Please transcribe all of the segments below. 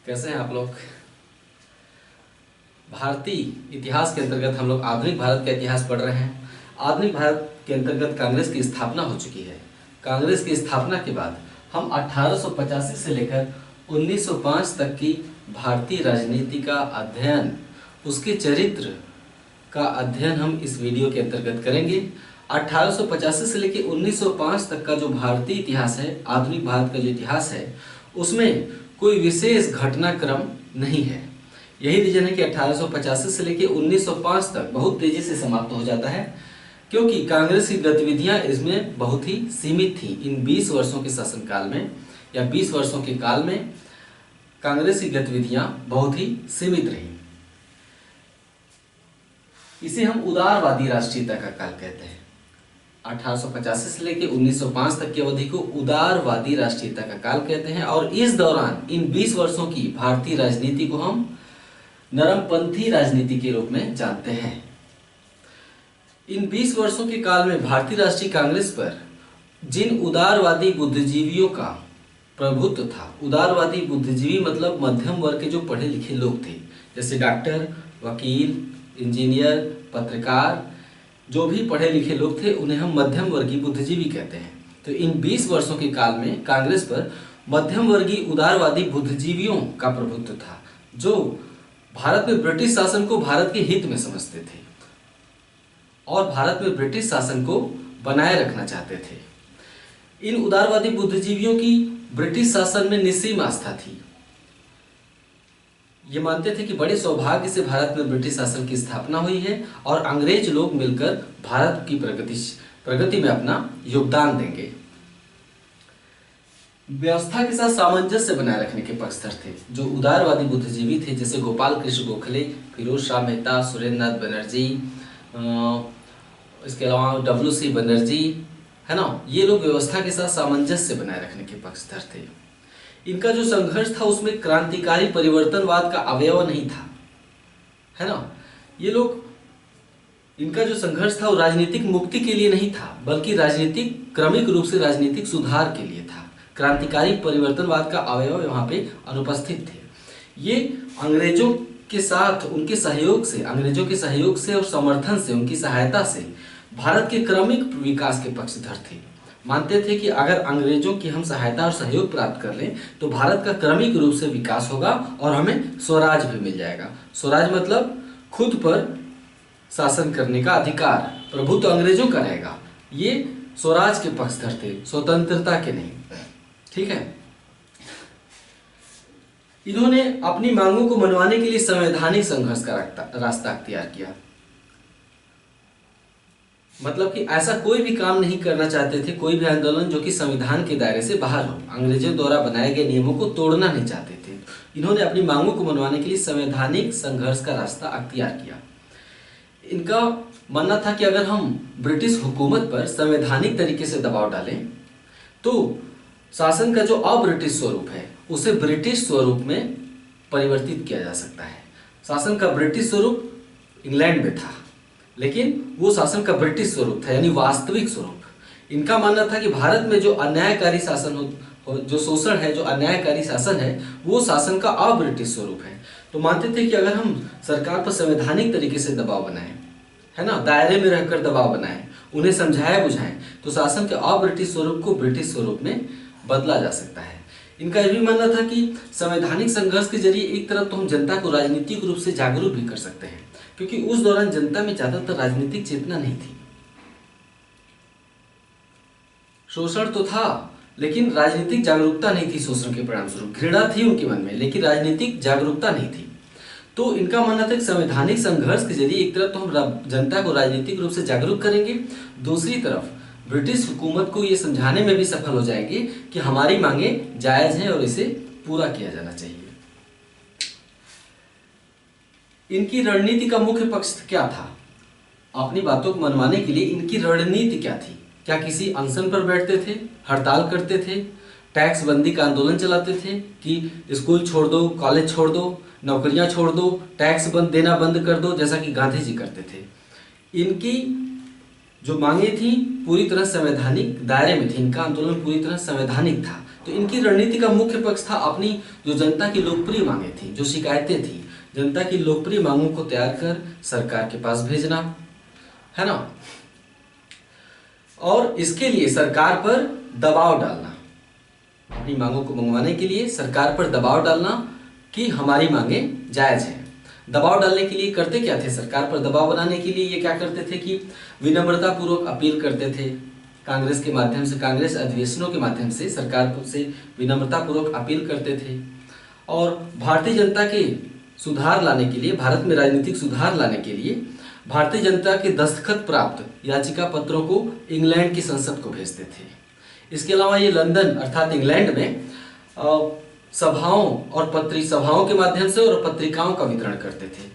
कैसे हैं आप लोग। भारतीय इतिहास के अंतर्गत हम लोग आधुनिक भारत का इतिहास पढ़ रहे हैं। आधुनिक भारत के अंतर्गत कांग्रेस की स्थापना हो चुकी है। कांग्रेस की स्थापना के बाद हम 1885 से लेकर 1905 तक की भारतीय राजनीति का अध्ययन, उसके चरित्र का अध्ययन हम इस वीडियो के अंतर्गत करेंगे। 1885 से लेकर 1905 तक का जो भारतीय इतिहास है, आधुनिक भारत का जो इतिहास है, उसमें कोई विशेष घटनाक्रम नहीं है। यही रीजन है कि 1885 से लेकर 1905 तक बहुत तेजी से समाप्त हो जाता है, क्योंकि कांग्रेस की गतिविधियां इसमें बहुत ही सीमित थी। इन 20 वर्षों के शासनकाल में या 20 वर्षों के काल में कांग्रेस की गतिविधियां बहुत ही सीमित रही। इसे हम उदारवादी राष्ट्रीयता का काल कहते हैं। 1885 से लेकर 1905 तक की अवधि को उदारवादी राष्ट्रीयता का काल कहते हैं। और इस दौरान इन 20 वर्षों की भारतीय राजनीति को हम नरमपंथी राजनीति के रूप में जानते हैं। इन 20 वर्षों के काल में भारतीय राष्ट्रीय कांग्रेस पर जिन उदारवादी बुद्धिजीवियों का प्रभुत्व था, उदारवादी बुद्धिजीवी मतलब मध्यम वर्ग के जो पढ़े लिखे लोग थे, जैसे डॉक्टर, वकील, इंजीनियर, पत्रकार, जो भी पढ़े लिखे लोग थे उन्हें हम मध्यम वर्गीय बुद्धिजीवी कहते हैं। तो इन 20 वर्षों के काल में कांग्रेस पर मध्यम वर्गीय उदारवादी बुद्धिजीवियों का प्रभुत्व था, जो भारत में ब्रिटिश शासन को भारत के हित में समझते थे और भारत में ब्रिटिश शासन को बनाए रखना चाहते थे। इन उदारवादी बुद्धिजीवियों की ब्रिटिश शासन में निस्सीम आस्था थी। ये मानते थे कि बड़े सौभाग्य से भारत में ब्रिटिश शासन की स्थापना हुई है और अंग्रेज लोग मिलकर भारत की प्रगति में अपना योगदान देंगे। व्यवस्था के साथ सामंजस्य बनाए रखने के पक्षधर थे जो उदारवादी बुद्धिजीवी थे, जैसे गोपाल कृष्ण गोखले, फिरोज शाह मेहता, सुरेंद्र नाथ बनर्जी, इसके अलावा WC बनर्जी, है ना। ये लोग व्यवस्था के साथ सामंजस्य बनाए रखने के पक्षधर थे। इनका जो संघर्ष था उसमें क्रांतिकारी परिवर्तनवाद का अवयव नहीं था, है ना। ये लोग, इनका जो संघर्ष था वो राजनीतिक मुक्ति के लिए नहीं था, बल्कि राजनीतिक क्रमिक रूप से राजनीतिक सुधार के लिए था। क्रांतिकारी परिवर्तनवाद का अवयव वहां पे अनुपस्थित थे। ये अंग्रेजों के साथ, उनके सहयोग से, अंग्रेजों के सहयोग से और समर्थन से, उनकी सहायता से भारत के क्रमिक विकास के पक्षधर थे। मानते थे कि अगर अंग्रेजों की हम सहायता और सहयोग प्राप्त कर लें तो भारत का क्रमिक रूप से विकास होगा और हमें स्वराज भी मिल जाएगा। स्वराज मतलब खुद पर शासन करने का अधिकार, प्रभुत्व अंग्रेजों का रहेगा। ये स्वराज के पक्षधर थे, स्वतंत्रता के नहीं। ठीक है। इन्होंने अपनी मांगों को मनवाने के लिए संवैधानिक संघर्ष का रास्ता अख्तियार किया। मतलब कि ऐसा कोई भी काम नहीं करना चाहते थे, कोई भी आंदोलन जो कि संविधान के दायरे से बाहर हो, अंग्रेजों द्वारा बनाए गए नियमों को तोड़ना नहीं चाहते थे। इन्होंने अपनी मांगों को मनवाने के लिए संवैधानिक संघर्ष का रास्ता अख्तियार किया। इनका मानना था कि अगर हम ब्रिटिश हुकूमत पर संवैधानिक तरीके से दबाव डालें तो शासन का जो अब्रिटिश स्वरूप है उसे ब्रिटिश स्वरूप में परिवर्तित किया जा सकता है। शासन का ब्रिटिश स्वरूप इंग्लैंड में था, लेकिन वो शासन का ब्रिटिश स्वरूप था, यानी वास्तविक स्वरूप। इनका मानना था कि भारत में जो अन्यायकारी शासन हो, जो शोषण है, जो अन्यायकारी शासन है, वो शासन का अब्रिटिश स्वरूप है। तो मानते थे कि अगर हम सरकार पर संवैधानिक तरीके से दबाव बनाएं, है ना, दायरे में रहकर दबाव बनाएं, उन्हें समझाएं बुझाएं, तो शासन के अब्रिटिश स्वरूप को ब्रिटिश स्वरूप में बदला जा सकता है। इनका यह भी मानना था कि संवैधानिक संघर्ष के जरिए एक तरफ तो हम जनता को राजनीतिक रूप से जागरूक भी कर सकते हैं, क्योंकि उस दौरान जनता में ज्यादातर राजनीतिक चेतना नहीं थी। शोषण तो था लेकिन राजनीतिक जागरूकता नहीं थी। शोषण के परिणाम स्वरूप घृणा थी उनके मन में, लेकिन राजनीतिक जागरूकता नहीं थी। तो इनका मानना था कि संवैधानिक संघर्ष के जरिए एक तरफ तो हम जनता को राजनीतिक रूप से जागरूक करेंगे, दूसरी तरफ ब्रिटिश हुकूमत को ये समझाने में भी सफल हो जाएंगे कि हमारी मांगे जायज हैं और इसे पूरा किया जाना चाहिए। इनकी रणनीति का मुख्य पक्ष क्या था? अपनी बातों को मनवाने के लिए इनकी रणनीति क्या थी? क्या किसी अनशन पर बैठते थे, हड़ताल करते थे, टैक्स बंदी का आंदोलन चलाते थे कि स्कूल छोड़ दो, कॉलेज छोड़ दो, नौकरियां छोड़ दो, टैक्स देना बंद कर दो, जैसा कि गांधी जी करते थे? इनकी जो मांगे थी पूरी तरह संवैधानिक दायरे में थी। इनका आंदोलन पूरी तरह संवैधानिक था। तो इनकी रणनीति का मुख्य पक्ष था अपनी जो जनता की लोकप्रिय मांगे थी, जो शिकायतें थी, जनता की लोकप्रिय मांगों को तैयार कर सरकार के पास भेजना, है ना, और इसके लिए सरकार पर दबाव डालना, अपनी मांगों को मंगवाने के लिए सरकार पर दबाव डालना कि हमारी मांगे जायज हैं। दबाव डालने के लिए करते क्या थे, सरकार पर दबाव बनाने के लिए ये क्या करते थे कि विनम्रता पूर्वक अपील करते थे, कांग्रेस के माध्यम से, कांग्रेस अधिवेशनों के माध्यम से सरकार से विनम्रता पूर्वक अपील करते थे। और भारतीय जनता के सुधार लाने के लिए, भारत में राजनीतिक सुधार लाने के लिए भारतीय जनता के दस्तखत प्राप्त याचिका पत्रों को इंग्लैंड की संसद को भेजते थे। इसके अलावा ये लंदन अर्थात इंग्लैंड में सभाओं और सभाओं के माध्यम से और पत्रिकाओं का वितरण करते थे,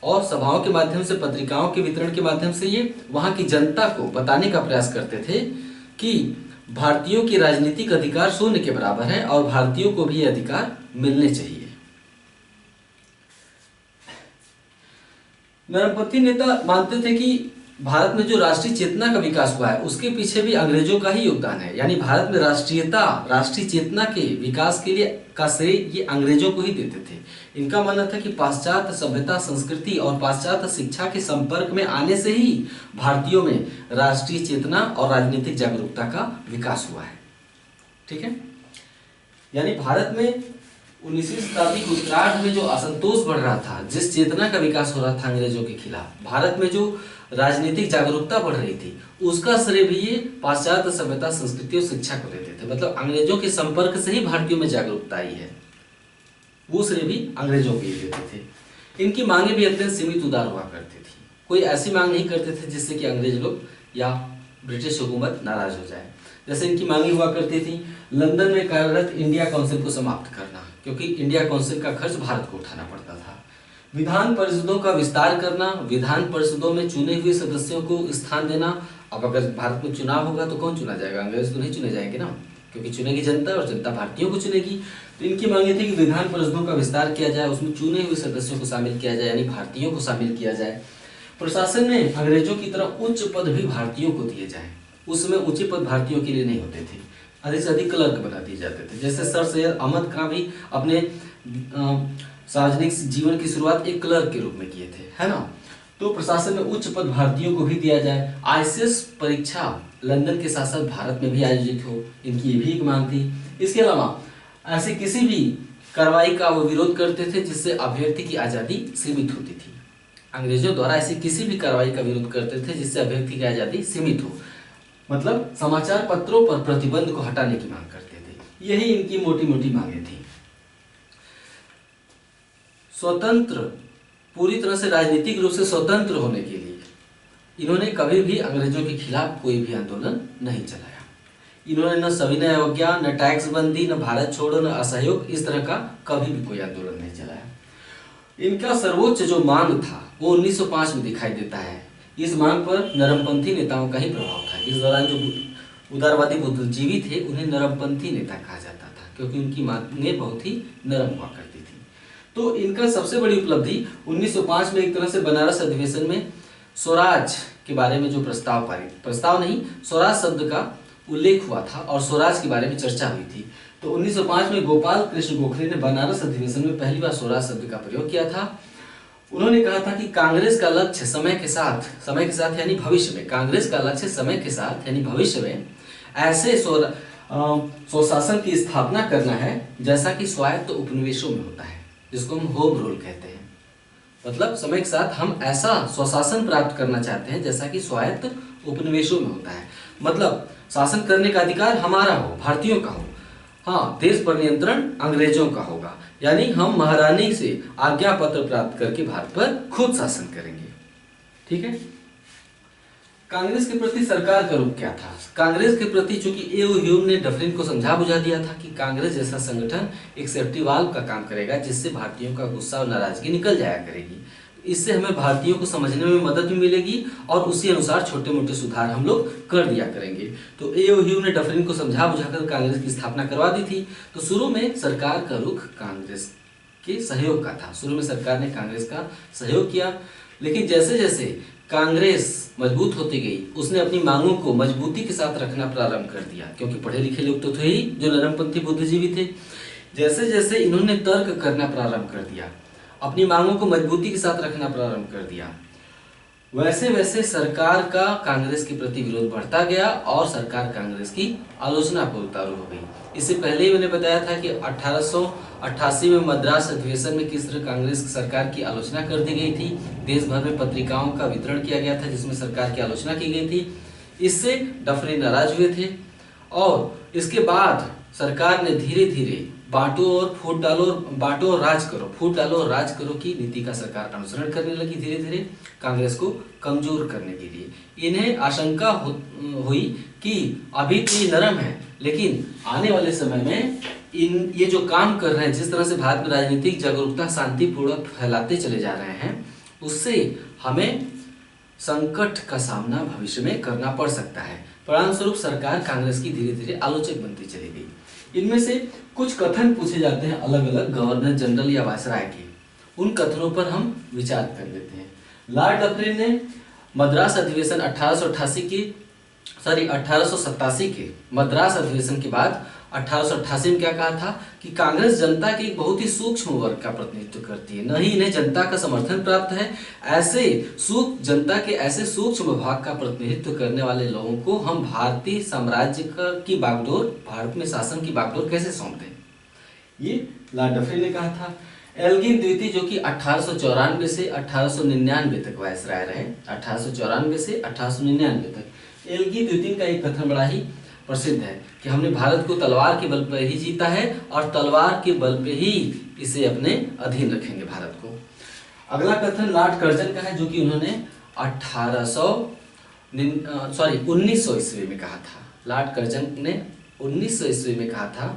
और सभाओं के माध्यम से, पत्रिकाओं के वितरण के माध्यम से ये वहाँ की जनता को बताने का प्रयास करते थे कि भारतीयों के राजनीतिक अधिकार शून्य के बराबर है और भारतीयों को भी ये अधिकार मिलने चाहिए। नरमपंथी नेता मानते थे कि भारत में जो राष्ट्रीय चेतना का विकास हुआ है उसके पीछे भी अंग्रेजों का ही योगदान है, यानी भारत में राष्ट्रीय चेतना के विकास के लिए का श्रेय ये अंग्रेजों को ही देते थे। इनका मानना था कि पाश्चात्य सभ्यता, संस्कृति और पाश्चात्य शिक्षा के संपर्क में आने से ही भारतीयों में राष्ट्रीय चेतना और राजनीतिक जागरूकता का विकास हुआ है। ठीक है, यानी भारत में 19वीं शताब्दी के उत्तरार्ध में जो असंतोष बढ़ रहा था, जिस चेतना का विकास हो रहा था अंग्रेजों के खिलाफ, भारत में जो राजनीतिक जागरूकता बढ़ रही थी, उसका श्रेय भी ये पाश्चात्य सभ्यता, संस्कृति और शिक्षा को देते थे। मतलब अंग्रेजों के संपर्क से ही भारतीयों में जागरूकता आई है, वो श्रेय भी अंग्रेजों को ही देते थे। इनकी मांगे भी अत्यंत सीमित उदार हुआ करती थी, कोई ऐसी मांग नहीं करते थे जिससे कि अंग्रेज लोग या ब्रिटिश हुकूमत नाराज हो जाए। जैसे इनकी मांगे हुआ करती थी लंदन में कार्यरत इंडिया काउंसिल को समाप्त करना, क्योंकि इंडिया काउंसिल का खर्च भारत को उठाना पड़ता था। विधान परिषदों का विस्तार करना, विधान परिषदों में चुने हुए सदस्यों को स्थान देना। अब अगर भारत में चुनाव होगा तो कौन चुना जाएगा, अंग्रेज तो नहीं चुने जाएंगे ना, क्योंकि चुनेगी जनता और जनता भारतीयों को चुनेगी। तो इनकी मांगे थी कि विधान परिषदों का विस्तार किया जाए, उसमें चुने हुए सदस्यों को शामिल किया जाए, यानी भारतीयों को शामिल किया जाए। प्रशासन में अंग्रेजों की तरह उच्च पद भी भारतीयों को दिए जाए। उस समय ऊंचे पद भारतीयों के लिए नहीं होते थे, अधिक से अधिक क्लर्क बना दिए जाते थे। जैसे सर सैयद अहमद खां भी अपने सार्वजनिक जीवन की शुरुआत एक क्लर्क के रूप में किए थे, है ना। तो प्रशासन में उच्च पद भारतीयों को भी दिया जाए। आईसीएस परीक्षा लंदन के साथ साथ भारत में भी आयोजित हो, इनकी ये भी एक मांग थी। इसके अलावा ऐसे किसी भी कार्रवाई का वो विरोध करते थे जिससे अभ्यर्थी की आज़ादी सीमित होती थी। अंग्रेजों द्वारा ऐसी किसी भी कार्रवाई का विरोध करते थे जिससे अभ्यर्थी की आज़ादी सीमित हो, मतलब समाचार पत्रों पर प्रतिबंध को हटाने की मांग करते थे। यही इनकी मोटी मोटी मांगे थी। स्वतंत्र, पूरी तरह से राजनीतिक रूप से स्वतंत्र होने के लिए इन्होंने कभी भी अंग्रेजों के खिलाफ कोई भी आंदोलन नहीं चलाया। इन्होंने न सविनय अवज्ञा, न टैक्स बंदी, न भारत छोड़ो, न असहयोग, इस तरह का कभी भी कोई आंदोलन नहीं चलाया। इनका सर्वोच्च जो मांग था वो 1905 में दिखाई देता है। इस मांग पर नरमपंथी नेताओं का ही प्रभाव था। इस दौरान जो उदारवादी बुद्धिजीवी थे उन्हें नरमपंथी नेता कहा जाता था, क्योंकि उनकी मांगें बहुत ही नरम हुआ करती थी। तो इनका सबसे बड़ी उपलब्धि 1905 में एक तरह से बनारस अधिवेशन में स्वराज के बारे में जो स्वराज शब्द का उल्लेख हुआ था और स्वराज के बारे में चर्चा हुई थी। तो 1905 में गोपाल कृष्ण गोखले ने बनारस अधिवेशन में पहली बार स्वराज शब्द का प्रयोग किया था। उन्होंने कहा था कि कांग्रेस का लक्ष्य समय के साथ यानी भविष्य में, कांग्रेस का लक्ष्य समय के साथ यानी भविष्य में ऐसे स्वशासन की स्थापना करना है जैसा कि स्वायत्त उपनिवेशों में होता है, जिसको हम होम रूल कहते हैं। मतलब समय के साथ हम ऐसा स्वशासन प्राप्त करना चाहते हैं जैसा कि स्वायत्त उपनिवेशों में होता है। मतलब शासन करने का अधिकार हमारा हो, भारतीयों का हो। हाँ, देश पर नियंत्रण अंग्रेजों का होगा, यानी हम महारानी से आज्ञा पत्र प्राप्त करके भारत पर खुद शासन करेंगे। ठीक है। कांग्रेस के प्रति सरकार का रुख क्या था? कांग्रेस के प्रति चूंकि ए.ओ. ह्यूम ने डफरिन को समझा बुझा दिया था कि कांग्रेस जैसा संगठन एक सेफ्टी वाल्व का काम करेगा जिससे भारतीयों का गुस्सा और नाराजगी निकल जाया करेगी। इससे हमें भारतीयों को समझने में मदद भी मिलेगी और उसी अनुसार छोटे मोटे सुधार हम लोग कर दिया करेंगे। तो ए.ओ. ह्यूम ने डफरिन को समझा बुझाकर कांग्रेस की स्थापना करवा दी थी। तो शुरू में सरकार का रुख कांग्रेस के सहयोग का था। शुरू में सरकार ने कांग्रेस का सहयोग किया, लेकिन जैसे जैसे कांग्रेस मजबूत होती गई, उसने अपनी मांगों को मजबूती के साथ रखना प्रारंभ कर दिया, क्योंकि पढ़े लिखे लोग तो थे ही जो नरमपंथी बुद्धिजीवी थे। जैसे जैसे इन्होंने तर्क करना प्रारंभ कर दिया, अपनी मांगों को मजबूती के साथ रखना प्रारंभ कर दिया, वैसे वैसे सरकार का कांग्रेस के प्रति विरोध बढ़ता गया और सरकार कांग्रेस की आलोचना पर उतारू हो गई। इससे पहले ही मैंने बताया था कि 1888 में मद्रास अधिवेशन में किस तरह कांग्रेस सरकार की आलोचना कर दी गई थी। देश भर में पत्रिकाओं का वितरण किया गया था जिसमें सरकार की आलोचना की गई थी। इससे डफरिन नाराज हुए थे और इसके बाद सरकार ने धीरे धीरे बांटो और फूट डालो, बांटो और राज करो, फूट डालो और राज करो की नीति का सरकार अनुसरण करने लगी धीरे धीरे कांग्रेस को कमजोर करने के लिए। इन्हें आशंका हुई कि अभी तो ये नरम है, लेकिन आने वाले समय में ये जो काम कर रहे हैं, जिस तरह से भारत में राजनीतिक जागरूकता शांतिपूर्वक फैलाते चले जा रहे हैं, उससे हमें संकट का सामना भविष्य में करना पड़ सकता है। परिणामस्वरूप सरकार कांग्रेस की धीरे धीरे आलोचक बनती चली गई। इनमें से कुछ कथन पूछे जाते हैं अलग अलग गवर्नर जनरल या वायसराय के, उन कथनों पर हम विचार कर लेते हैं। लॉर्ड डफरिन ने मद्रास अधिवेशन 1887 के मद्रास अधिवेशन के बाद 1888 में क्या कहा था कि कांग्रेस जनता के एक बहुत ही सूक्ष्म वर्ग का प्रतिनिधित्व करती है, न ही इन्हें जनता का समर्थन प्राप्त है। जनता के ऐसे सूक्ष्म भाग का प्रतिनिधित्व करने वाले लोगों को हम भारतीय साम्राज्य की बागडोर, भारत में शासन की बागडोर कैसे सौंप दें, ये लॉर्ड डफरिन ने कहा था। एल्गिन द्वितीय जो कि 1894 से 1899 तक वायसराय रहे, 1894 से 1899 तक। एल्गिन द्वितीय का एक कथन बड़ा ही प्रसिद्ध है कि हमने भारत को तलवार के बल पर ही जीता है और तलवार के बल पे ही इसे अपने अधीन रखेंगे भारत को। अगला कथन लॉर्ड कर्जन का है जो कि उन्होंने 1900 ईस्वी में कहा था। लॉर्ड कर्जन ने 1900 ईस्वी में कहा था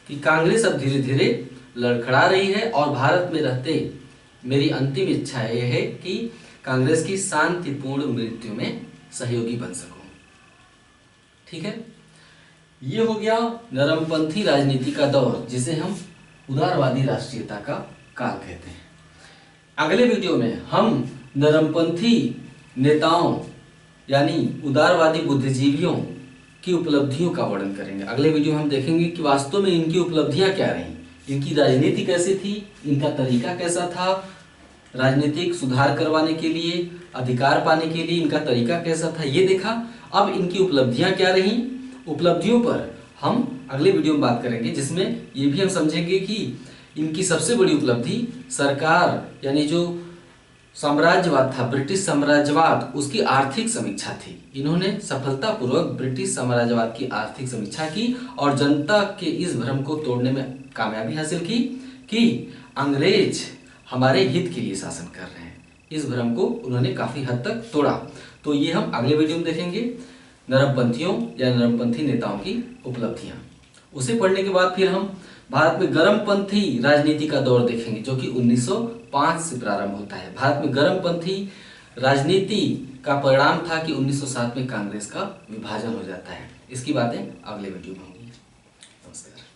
कि कांग्रेस अब धीरे धीरे लड़खड़ा रही है और भारत में रहते मेरी अंतिम इच्छा यह है कि कांग्रेस की शांतिपूर्ण मृत्यु में सहयोगी बन सकूं। ठीक है, ये हो गया नरमपंथी राजनीति का दौर, जिसे हम उदारवादी राष्ट्रीयता का काल कहते हैं। अगले वीडियो में हम नरमपंथी नेताओं यानी उदारवादी बुद्धिजीवियों की उपलब्धियों का वर्णन करेंगे। अगले वीडियो में हम देखेंगे कि वास्तव में इनकी उपलब्धियां क्या रहीं, इनकी राजनीति कैसी थी, इनका तरीका कैसा था, राजनीतिक सुधार करवाने के लिए, अधिकार पाने के लिए इनका तरीका कैसा था, ये देखा। अब इनकी उपलब्धियां क्या रहीं, उपलब्धियों पर हम अगले वीडियो में बात करेंगे, जिसमें ये भी हम समझेंगे कि इनकी सबसे बड़ी उपलब्धि सरकार यानी जो साम्राज्यवाद था, ब्रिटिश साम्राज्यवाद, उसकी आर्थिक समीक्षा थी। इन्होंने सफलतापूर्वक ब्रिटिश साम्राज्यवाद की आर्थिक समीक्षा की और जनता के इस भ्रम को तोड़ने में कामयाबी हासिल की कि अंग्रेज हमारे हित के लिए शासन कर रहे हैं। इस भ्रम को उन्होंने काफी हद तक तोड़ा। तो ये हम अगले वीडियो में देखेंगे, नरमपंथियों या नरमपंथी नेताओं की उपलब्धियां। उसे पढ़ने के बाद फिर हम भारत में गर्मपंथी राजनीति का दौर देखेंगे, जो कि 1905 से प्रारंभ होता है। भारत में गर्मपंथी राजनीति का परिणाम था कि 1907 में कांग्रेस का विभाजन हो जाता है। इसकी बातें अगले वीडियो में होंगी। नमस्कार।